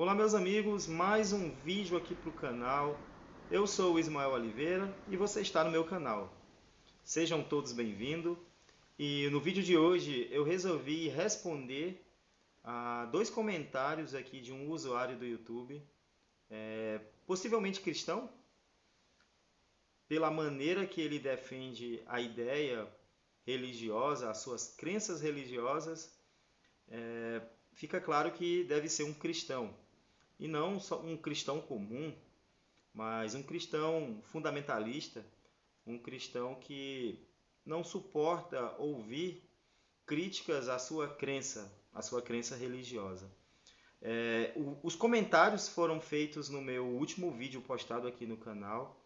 Olá meus amigos, mais um vídeo aqui para o canal. Eu sou o Ismael Oliveira e você está no meu canal. Sejam todos bem-vindos. E no vídeo de hoje eu resolvi responder a dois comentários aqui de um usuário do YouTube, possivelmente cristão, pela maneira que ele defende a ideia religiosa, as suas crenças religiosas, fica claro que deve ser um cristão. E não só um cristão comum, mas um cristão fundamentalista, um cristão que não suporta ouvir críticas à sua crença religiosa. Os comentários foram feitos no meu último vídeo postado aqui no canal,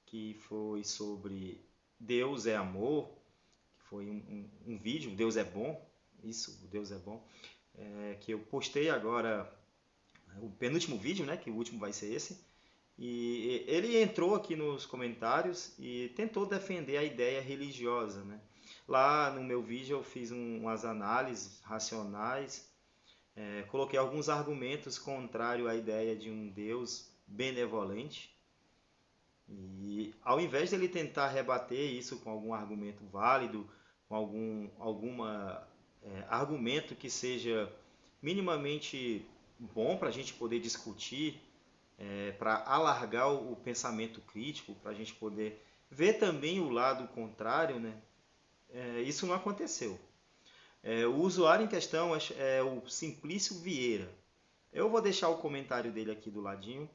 que foi sobre Deus é amor, que foi um vídeo, Deus é bom, isso, Deus é bom, que eu postei agora, o penúltimo vídeo, né, que o último vai ser esse. E ele entrou aqui nos comentários e tentou defender a ideia religiosa, né? Lá no meu vídeo eu fiz umas análises racionais, coloquei alguns argumentos contrários à ideia de um Deus benevolente. E ao invés de ele tentar rebater isso com algum argumento válido, com alguma argumento que seja minimamente bom para a gente poder discutir, para alargar o pensamento crítico, para a gente poder ver também o lado contrário, né? Isso não aconteceu. O usuário em questão é o Simplício Vieira. Eu vou deixar o comentário dele aqui do ladinho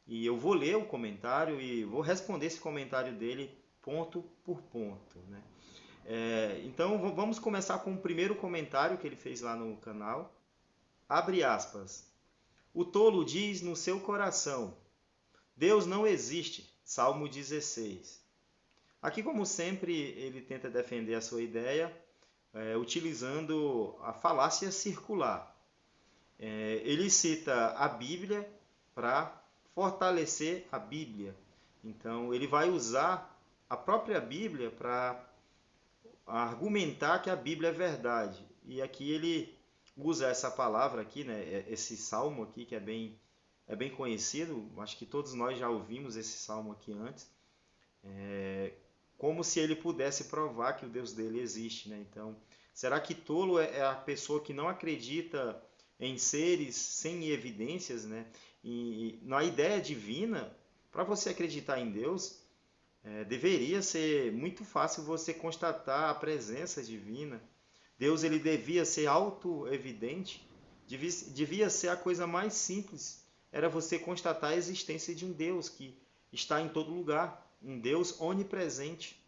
e eu vou ler o comentário e vou responder esse comentário dele ponto por ponto, né? Então vamos começar com o primeiro comentário que ele fez lá no canal. Abre aspas. O tolo diz no seu coração: Deus não existe. Salmo 16. Aqui, como sempre, ele tenta defender a sua ideia utilizando a falácia circular. Ele cita a Bíblia para fortalecer a Bíblia. Então, ele vai usar a própria Bíblia para argumentar que a Bíblia é verdade. E aqui ele usa essa palavra aqui, né, esse salmo aqui que é bem conhecido, acho que todos nós já ouvimos esse salmo aqui antes, como se ele pudesse provar que o Deus dele existe, né? Então, será que tolo é a pessoa que não acredita em seres sem evidências, né? E na ideia divina, para você acreditar em Deus, deveria ser muito fácil você constatar a presença divina. Deus ele devia ser auto-evidente, devia ser a coisa mais simples. Era você constatar a existência de um Deus que está em todo lugar, um Deus onipresente.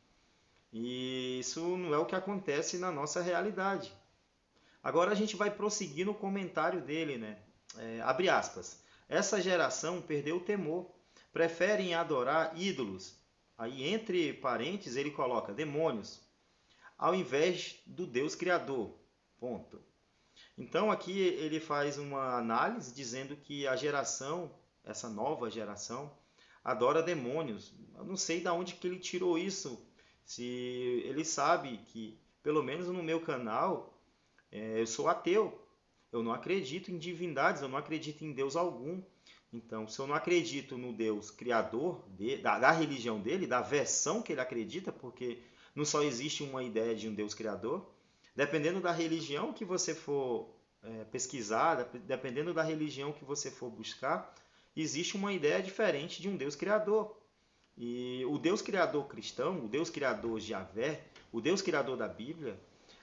E isso não é o que acontece na nossa realidade. Agora a gente vai prosseguir no comentário dele, né? Abre aspas. Essa geração perdeu o temor, preferem adorar ídolos. Aí entre parênteses ele coloca demônios, ao invés do Deus Criador. Ponto. Então aqui ele faz uma análise dizendo que a geração, essa nova geração, adora demônios. Eu não sei de onde que ele tirou isso. Se ele sabe que, pelo menos no meu canal, eu sou ateu. Eu não acredito em divindades, eu não acredito em Deus algum. Então, se eu não acredito no Deus criador da religião dele, da versão que ele acredita, porque não só existe uma ideia de um Deus criador, dependendo da religião que você for pesquisar, dependendo da religião que você for buscar, existe uma ideia diferente de um Deus criador. E o Deus criador cristão, o Deus criador Javé, o Deus criador da Bíblia,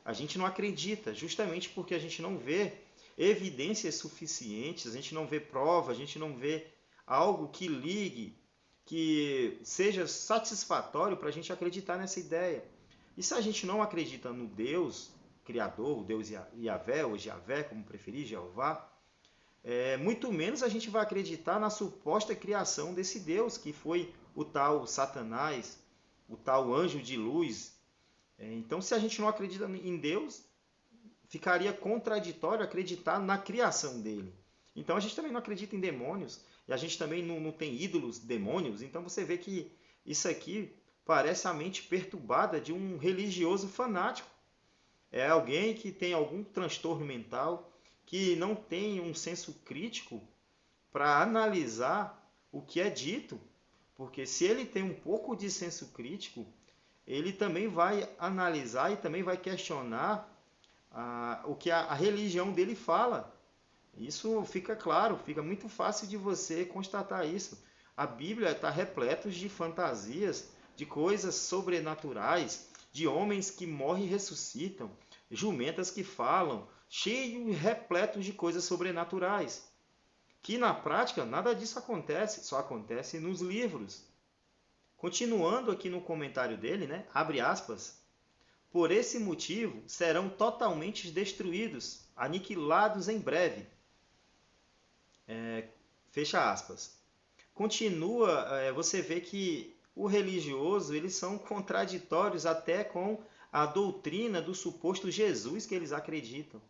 a gente não acredita, justamente porque a gente não vê evidências suficientes, a gente não vê prova, a gente não vê algo que ligue, que seja satisfatório para a gente acreditar nessa ideia. E se a gente não acredita no Deus Criador, o Deus Yahvé, ou Javé, como preferir, Jeová, muito menos a gente vai acreditar na suposta criação desse Deus, que foi o tal Satanás, o tal anjo de luz. Então, se a gente não acredita em Deus, ficaria contraditório acreditar na criação dele. Então, a gente também não acredita em demônios, e a gente também não tem ídolos demônios. Então, você vê que isso aqui parece a mente perturbada de um religioso fanático. É alguém que tem algum transtorno mental, que não tem um senso crítico para analisar o que é dito, porque se ele tem um pouco de senso crítico, ele também vai analisar e também vai questionar o que a religião dele fala. Isso fica claro, fica muito fácil de você constatar isso. A Bíblia está repleta de fantasias, de coisas sobrenaturais, de homens que morrem e ressuscitam, jumentas que falam, cheio e repleto de coisas sobrenaturais. Que na prática nada disso acontece, só acontece nos livros. Continuando aqui no comentário dele, né? Abre aspas. Por esse motivo serão totalmente destruídos, aniquilados em breve. Fecha aspas. Continua, você vê que o religioso, eles são contraditórios até com a doutrina do suposto Jesus que eles acreditam.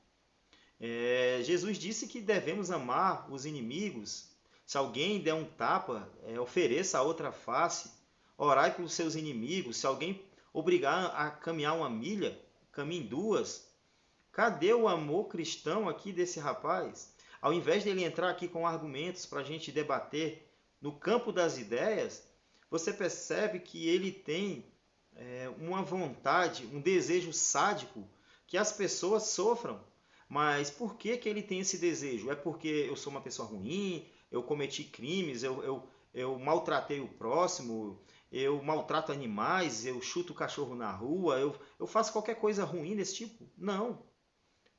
Jesus disse que devemos amar os inimigos. Se alguém der um tapa, ofereça a outra face. Orai pelos seus inimigos. Se alguém obrigar a caminhar uma milha, caminhe duas. Cadê o amor cristão aqui desse rapaz? Ao invés dele entrar aqui com argumentos para a gente debater no campo das ideias, você percebe que ele tem uma vontade, um desejo sádico que as pessoas sofram. Mas por que ele tem esse desejo? É porque eu sou uma pessoa ruim, eu cometi crimes, eu maltratei o próximo, eu maltrato animais, eu chuto o cachorro na rua, eu faço qualquer coisa ruim desse tipo? Não.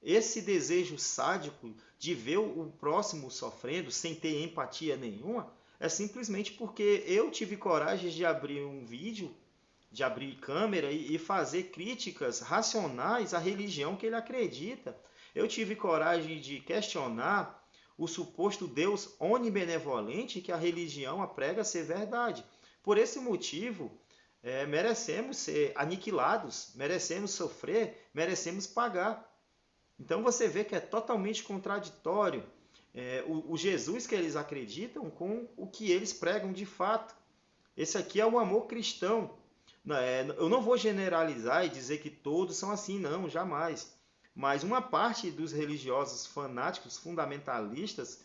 Esse desejo sádico de ver o próximo sofrendo sem ter empatia nenhuma é simplesmente porque eu tive coragem de abrir um vídeo, de abrir câmera e fazer críticas racionais à religião que ele acredita. Eu tive coragem de questionar o suposto Deus onibenevolente que a religião prega ser verdade. Por esse motivo, merecemos ser aniquilados, merecemos sofrer, merecemos pagar. Então você vê que é totalmente contraditório o Jesus que eles acreditam com o que eles pregam de fato. Esse aqui é o amor cristão. Eu não vou generalizar e dizer que todos são assim, não, jamais. Mas uma parte dos religiosos fanáticos, fundamentalistas,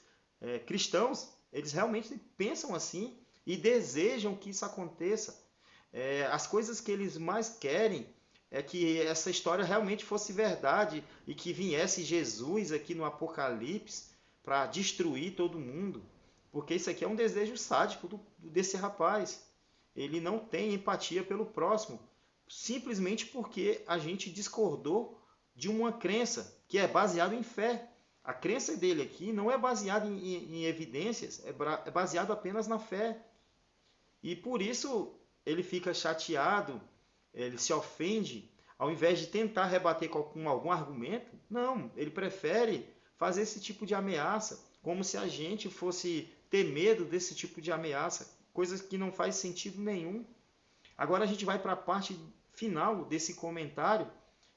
cristãos, eles realmente pensam assim e desejam que isso aconteça. As coisas que eles mais querem é que essa história realmente fosse verdade e que viesse Jesus aqui no Apocalipse para destruir todo mundo. Porque isso aqui é um desejo sádico desse rapaz. Ele não tem empatia pelo próximo, simplesmente porque a gente discordou de uma crença que é baseada em fé. A crença dele aqui não é baseada em evidências, é baseada apenas na fé. E por isso ele fica chateado, ele se ofende, ao invés de tentar rebater com algum argumento, não, ele prefere fazer esse tipo de ameaça, como se a gente fosse ter medo desse tipo de ameaça, coisas que não faz sentido nenhum. Agora a gente vai para a parte final desse comentário,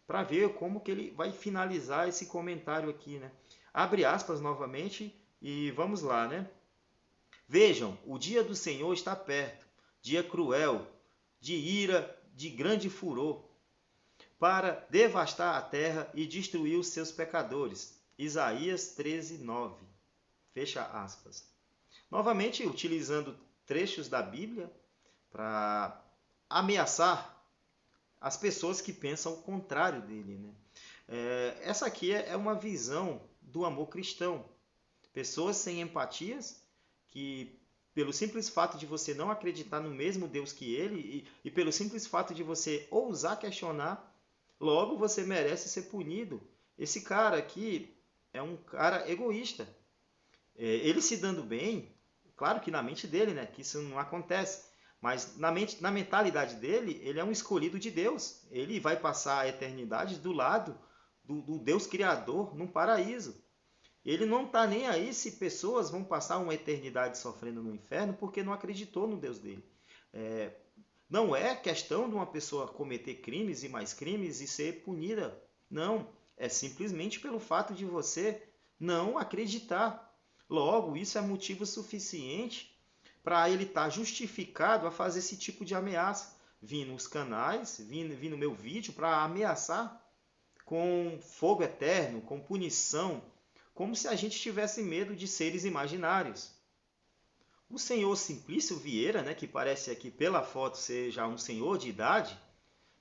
para ver como que ele vai finalizar esse comentário aqui, né? Abre aspas novamente e vamos lá, né? Vejam, o dia do Senhor está perto, dia cruel, de ira, de grande furor, para devastar a terra e destruir os seus pecadores. Isaías 13:9. Fecha aspas. Novamente, utilizando trechos da Bíblia para ameaçar as pessoas que pensam o contrário dele, né? Essa aqui é uma visão do amor cristão. Pessoas sem empatias que, pelo simples fato de você não acreditar no mesmo Deus que ele e pelo simples fato de você ousar questionar, logo você merece ser punido. Esse cara aqui é um cara egoísta. Ele se dando bem, claro que na mente dele, né, que isso não acontece, mas na mentalidade dele, ele é um escolhido de Deus. Ele vai passar a eternidade do lado do Deus Criador num paraíso. Ele não está nem aí se pessoas vão passar uma eternidade sofrendo no inferno porque não acreditou no Deus dele. Não é questão de uma pessoa cometer crimes e mais crimes e ser punida. Não. É simplesmente pelo fato de você não acreditar. Logo, isso é motivo suficiente para ele estar justificado a fazer esse tipo de ameaça. Vim nos canais, vim no meu vídeo para ameaçar com fogo eterno, com punição, como se a gente tivesse medo de seres imaginários. O senhor Simplício Vieira, né, que parece aqui pela foto ser já um senhor de idade,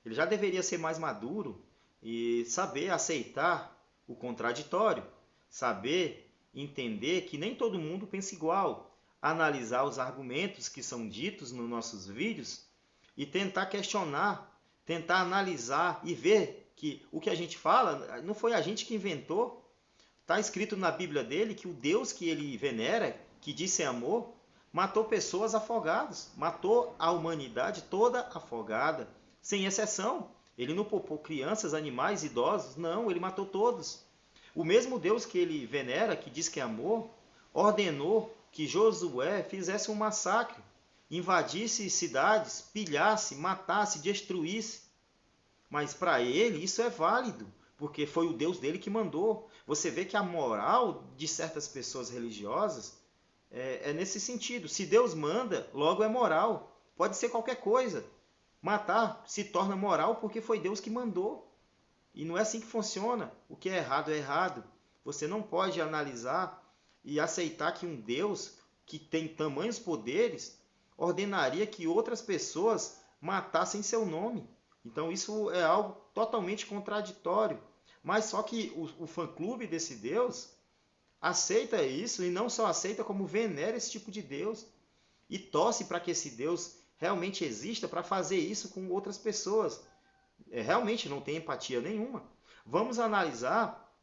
ele já deveria ser mais maduro e saber aceitar o contraditório, saber entender que nem todo mundo pensa igual, analisar os argumentos que são ditos nos nossos vídeos e tentar questionar, tentar analisar e ver que o que a gente fala não foi a gente que inventou. Está escrito na Bíblia dele que o Deus que ele venera, que diz ser amor, matou pessoas afogadas, matou a humanidade toda afogada, sem exceção. Ele não poupou crianças, animais, idosos, não, ele matou todos. O mesmo Deus que ele venera, que diz que é amor, ordenou que Josué fizesse um massacre, invadisse cidades, pilhasse, matasse, destruísse. Mas para ele isso é válido, porque foi o Deus dele que mandou. Você vê que a moral de certas pessoas religiosas é nesse sentido. Se Deus manda, logo é moral. Pode ser qualquer coisa. Matar se torna moral porque foi Deus que mandou. E não é assim que funciona. O que é errado é errado. Você não pode analisar e aceitar que um Deus que tem tamanhos poderes ordenaria que outras pessoas matassem seu nome. Então isso é algo totalmente contraditório. Mas só que o fã-clube desse Deus aceita isso e não só aceita, como venera esse tipo de Deus e torce para que esse Deus realmente exista para fazer isso com outras pessoas. Realmente não tem empatia nenhuma. Vamos analisar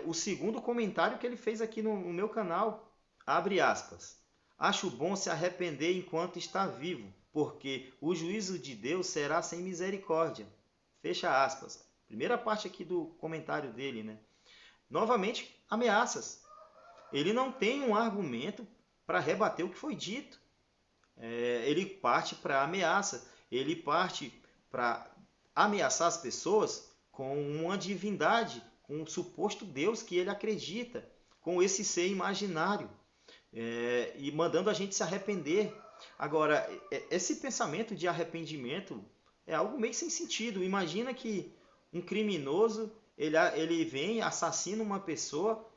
o segundo comentário que ele fez aqui no meu canal. Abre aspas. Acho bom se arrepender enquanto está vivo, porque o juízo de Deus será sem misericórdia. Fecha aspas. Primeira parte aqui do comentário dele, né? Novamente, ameaças. Ele não tem um argumento para rebater o que foi dito. Ele parte para ameaça. Ele parte para ameaçar as pessoas com uma divindade, com um suposto Deus que ele acredita, com esse ser imaginário, e mandando a gente se arrepender. Agora, esse pensamento de arrependimento é algo meio sem sentido. Imagina que um criminoso, ele vem, assassina uma pessoa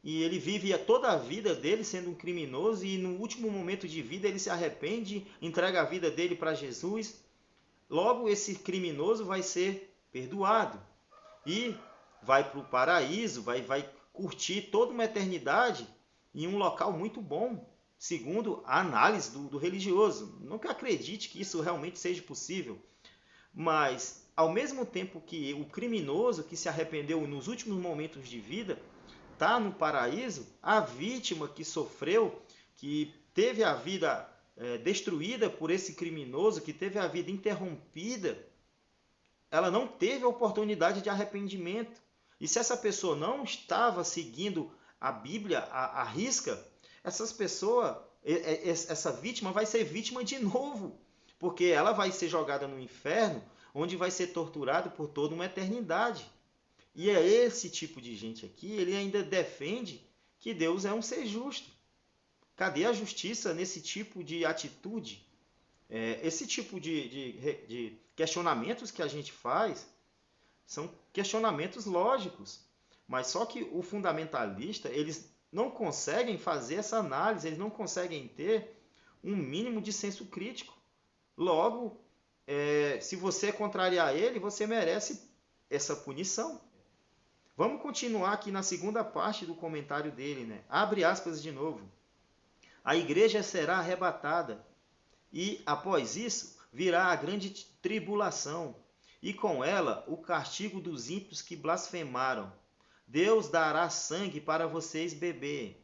e ele vive toda a vida dele sendo um criminoso e no último momento de vida ele se arrepende, entrega a vida dele para Jesus. Logo, esse criminoso vai ser perdoado e vai para o paraíso, vai curtir toda uma eternidade em um local muito bom, segundo a análise do religioso. Nunca acredite que isso realmente seja possível, mas ao mesmo tempo que o criminoso que se arrependeu nos últimos momentos de vida está no paraíso, a vítima que sofreu, que teve a vida destruída por esse criminoso, que teve a vida interrompida, ela não teve a oportunidade de arrependimento. E se essa pessoa não estava seguindo a Bíblia à risca, essa vítima vai ser vítima de novo, porque ela vai ser jogada no inferno, onde vai ser torturado por toda uma eternidade. E é esse tipo de gente aqui, ele ainda defende que Deus é um ser justo. Cadê a justiça nesse tipo de atitude? Esse tipo de questionamentos que a gente faz são questionamentos lógicos, mas só que o fundamentalista, eles não conseguem fazer essa análise, eles não conseguem ter um mínimo de senso crítico. Logo, se você contrariar ele, você merece essa punição. Vamos continuar aqui na segunda parte do comentário dele, né? Abre aspas de novo. A igreja será arrebatada e, após isso, virá a grande tribulação e com ela o castigo dos ímpios que blasfemaram. Deus dará sangue para vocês beber,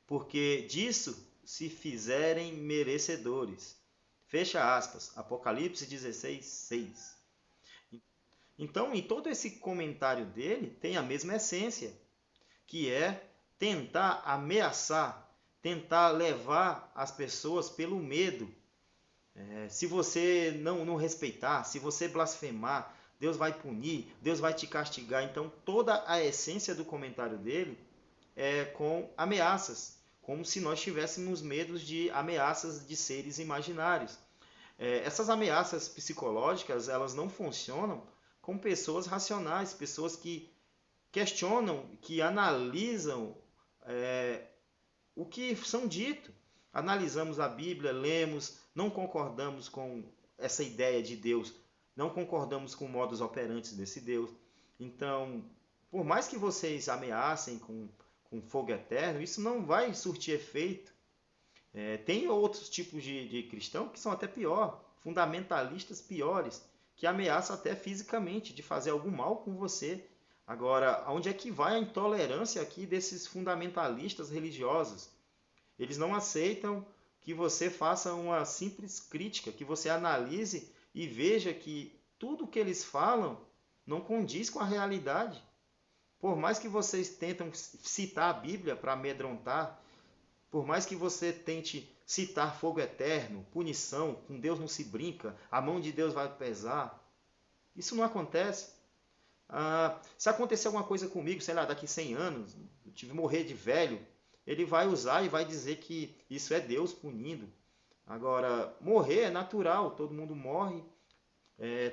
porque disso se fizerem merecedores. Fecha aspas. Apocalipse 16, 6. Então, em todo esse comentário dele, tem a mesma essência, que é tentar ameaçar, tentar levar as pessoas pelo medo. Se você não respeitar, se você blasfemar, Deus vai punir, Deus vai te castigar. Então, toda a essência do comentário dele é com ameaças, como se nós tivéssemos medos de ameaças de seres imaginários. Essas ameaças psicológicas, elas não funcionam com pessoas racionais, pessoas que questionam, que analisam o que são dito. Analisamos a Bíblia, lemos, não concordamos com essa ideia de Deus, não concordamos com modus operantes desse Deus. Então, por mais que vocês ameacem com fogo eterno, isso não vai surtir efeito. Tem outros tipos de cristão que são até pior, fundamentalistas piores, que ameaçam até fisicamente de fazer algum mal com você. Agora, onde é que vai a intolerância aqui desses fundamentalistas religiosos? Eles não aceitam que você faça uma simples crítica, que você analise e veja que tudo que eles falam não condiz com a realidade. Por mais que vocês tentem citar a Bíblia para amedrontar, por mais que você tente citar fogo eterno, punição, com Deus não se brinca, a mão de Deus vai pesar, isso não acontece. Se acontecer alguma coisa comigo, sei lá, daqui 100 anos, eu tive que morrer de velho, ele vai usar e vai dizer que isso é Deus punindo. Agora, morrer é natural, todo mundo morre,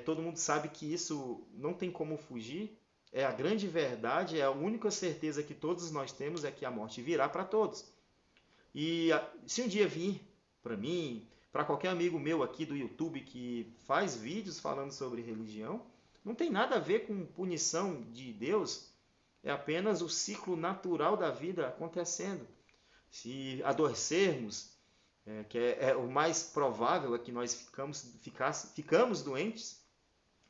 todo mundo sabe que isso não tem como fugir. É a grande verdade, é a única certeza que todos nós temos é que a morte virá para todos. E se um dia vir para mim, para qualquer amigo meu aqui do YouTube que faz vídeos falando sobre religião, não tem nada a ver com punição de Deus, é apenas o ciclo natural da vida acontecendo. Se adoecermos, que é o mais provável é que nós ficamos doentes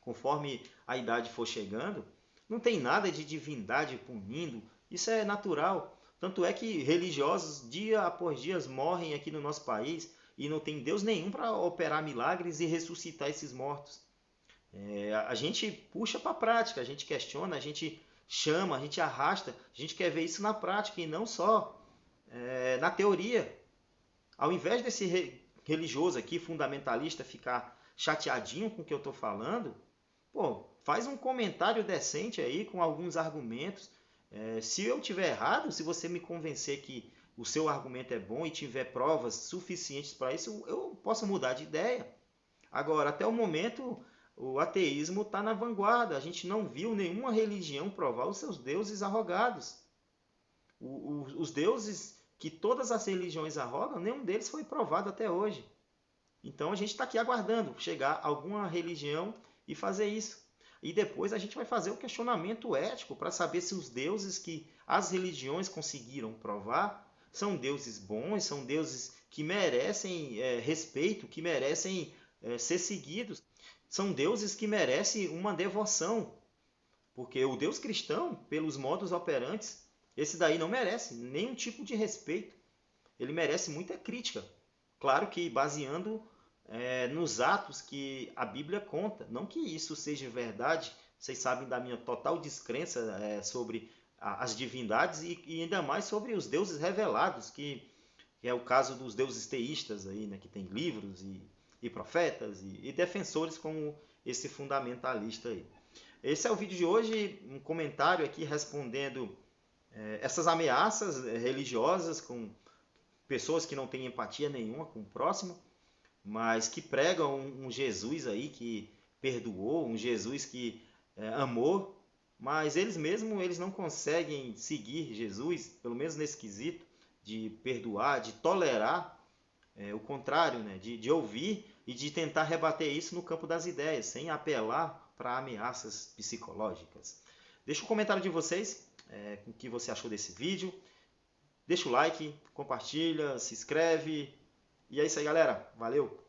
conforme a idade for chegando, não tem nada de divindade punindo, isso é natural. Tanto é que religiosos, dia após dia, morrem aqui no nosso país e não tem Deus nenhum para operar milagres e ressuscitar esses mortos. A gente puxa para a prática, a gente questiona, a gente chama, a gente arrasta, a gente quer ver isso na prática e não só na teoria. Ao invés desse religioso aqui, fundamentalista, ficar chateadinho com o que eu estou falando, pô, faz um comentário decente aí com alguns argumentos. Se eu tiver errado, se você me convencer que o seu argumento é bom e tiver provas suficientes para isso, eu posso mudar de ideia. Agora, até o momento, o ateísmo está na vanguarda. A gente não viu nenhuma religião provar os seus deuses arrogados. Os deuses que todas as religiões arrogam, nenhum deles foi provado até hoje. Então a gente está aqui aguardando chegar alguma religião e fazer isso. E depois a gente vai fazer o questionamento ético para saber se os deuses que as religiões conseguiram provar são deuses bons, são deuses que merecem respeito, que merecem ser seguidos. São deuses que merecem uma devoção. Porque o Deus cristão, pelos modus operantes, esse daí não merece nenhum tipo de respeito. Ele merece muita crítica. Claro que baseando nos atos que a Bíblia conta. Não que isso seja verdade, vocês sabem da minha total descrença sobre as divindades e ainda mais sobre os deuses revelados, que é o caso dos deuses teístas, aí, né, que tem livros e profetas e defensores como esse fundamentalista aí. Esse é o vídeo de hoje, um comentário aqui respondendo essas ameaças religiosas com pessoas que não têm empatia nenhuma com o próximo, mas que pregam um Jesus aí que perdoou, um Jesus que amou, mas eles mesmos eles não conseguem seguir Jesus, pelo menos nesse quesito de perdoar, de tolerar o contrário, né? de ouvir e de tentar rebater isso no campo das ideias, sem apelar para ameaças psicológicas. Deixa um comentário de vocês, o que você achou desse vídeo. Deixa o like, compartilha, se inscreve. E é isso aí, galera. Valeu!